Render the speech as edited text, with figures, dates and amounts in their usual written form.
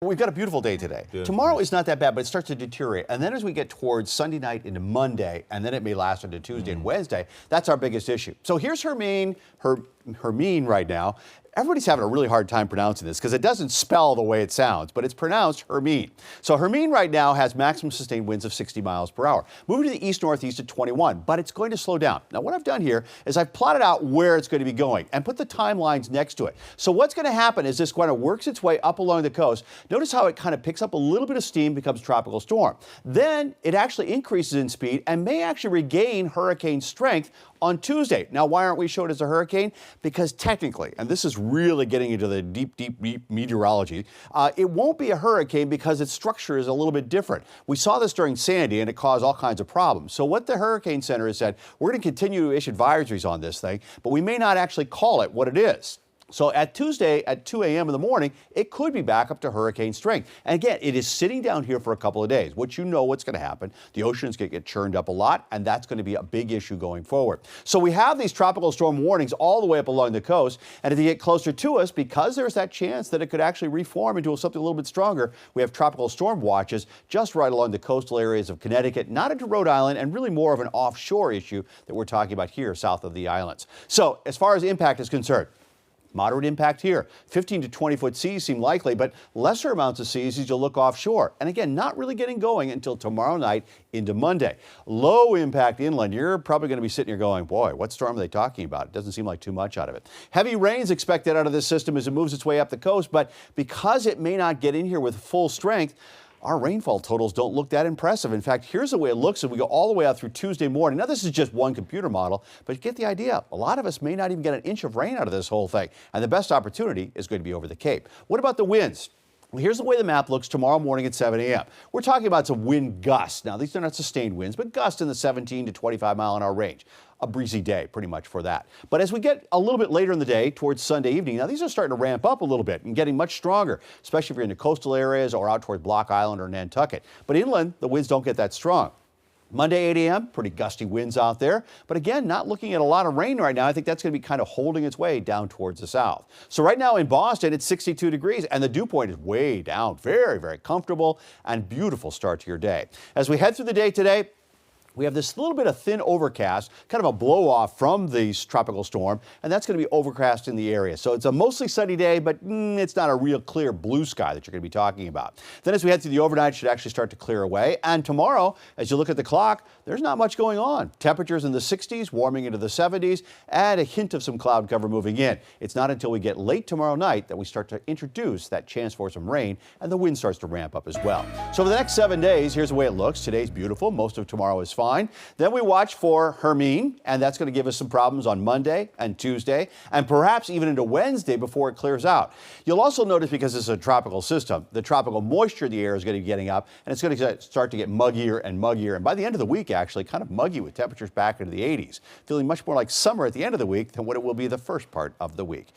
We've got a beautiful day today. Yeah. Tomorrow is not that bad, but it starts to deteriorate. And then as we get towards Sunday night into Monday, and then it may last into Tuesday and Wednesday, that's our biggest issue. So here's Hermine right now. Everybody's having a really hard time pronouncing this because it doesn't spell the way it sounds, but it's pronounced Hermine. So Hermine right now has maximum sustained winds of 60 miles per hour, moving to the east-northeast at 21, but it's going to slow down. Now what I've done here is I've plotted out where it's going to be going and put the timelines next to it. So what's going to happen is this kind of works its way up along the coast. Notice how it kind of picks up a little bit of steam, becomes tropical storm. Then it actually increases in speed and may actually regain hurricane strength on Tuesday. Now, why aren't we showed as a hurricane? Because technically, and this is really getting into the deep meteorology, it won't be a hurricane because its structure is a little bit different. We saw this during Sandy and it caused all kinds of problems. So what the Hurricane Center has said, we're going to continue to issue advisories on this thing, but we may not actually call it what it is. So at Tuesday at 2 a.m. in the morning, it could be back up to hurricane strength. And again, it is sitting down here for a couple of days, which you know what's going to happen. The ocean's going to get churned up a lot, and that's going to be a big issue going forward. So we have these tropical storm warnings all the way up along the coast. And if they get closer to us, because there's that chance that it could actually reform into something a little bit stronger, we have tropical storm watches just right along the coastal areas of Connecticut, not into Rhode Island, and really more of an offshore issue that we're talking about here south of the islands. So as far as impact is concerned, moderate impact here. 15 to 20 foot seas seem likely, but lesser amounts of seas as you look offshore. And again, not really getting going until tomorrow night into Monday. Low impact inland. You're probably going to be sitting here going, boy, what storm are they talking about? It doesn't seem like too much out of it. Heavy rains expected out of this system as it moves its way up the coast, but because it may not get in here with full strength, our rainfall totals don't look that impressive. In fact, here's the way it looks as we go all the way out through Tuesday morning. Now, this is just one computer model, but you get the idea. A lot of us may not even get an inch of rain out of this whole thing, and the best opportunity is going to be over the Cape. What about the winds? Well, here's the way the map looks tomorrow morning at 7 a.m. We're talking about some wind gusts. Now, these are not sustained winds, but gusts in the 17 to 25 mile an hour range. A breezy day, pretty much for that. But as we get a little bit later in the day towards Sunday evening, now these are starting to ramp up a little bit and getting much stronger, especially if you're in the coastal areas or out towards Block Island or Nantucket. But inland, the winds don't get that strong. Monday, 8 a.m., pretty gusty winds out there. But again, not looking at a lot of rain right now. I think that's going to be kind of holding its way down towards the south. So right now in Boston, it's 62 degrees, and the dew point is way down. Very, very comfortable and beautiful start to your day. As we head through the day today, we have this little bit of thin overcast, kind of a blow off from the tropical storm, and that's going to be overcast in the area. So it's a mostly sunny day, but it's not a real clear blue sky that you're going to be talking about. Then as we head through the overnight, it should actually start to clear away. And tomorrow, as you look at the clock, there's not much going on. Temperatures in the 60s, warming into the 70s, and a hint of some cloud cover moving in. It's not until we get late tomorrow night that we start to introduce that chance for some rain, and the wind starts to ramp up as well. So for the next 7 days, here's the way it looks. Today's beautiful. Most of tomorrow is fine. Then we watch for Hermine, and that's going to give us some problems on Monday and Tuesday, and perhaps even into Wednesday before it clears out. You'll also notice, because this is a tropical system, the tropical moisture in the air is going to be getting up, and it's going to start to get muggier and muggier. And by the end of the week, actually, kind of muggy with temperatures back into the 80s, feeling much more like summer at the end of the week than what it will be the first part of the week.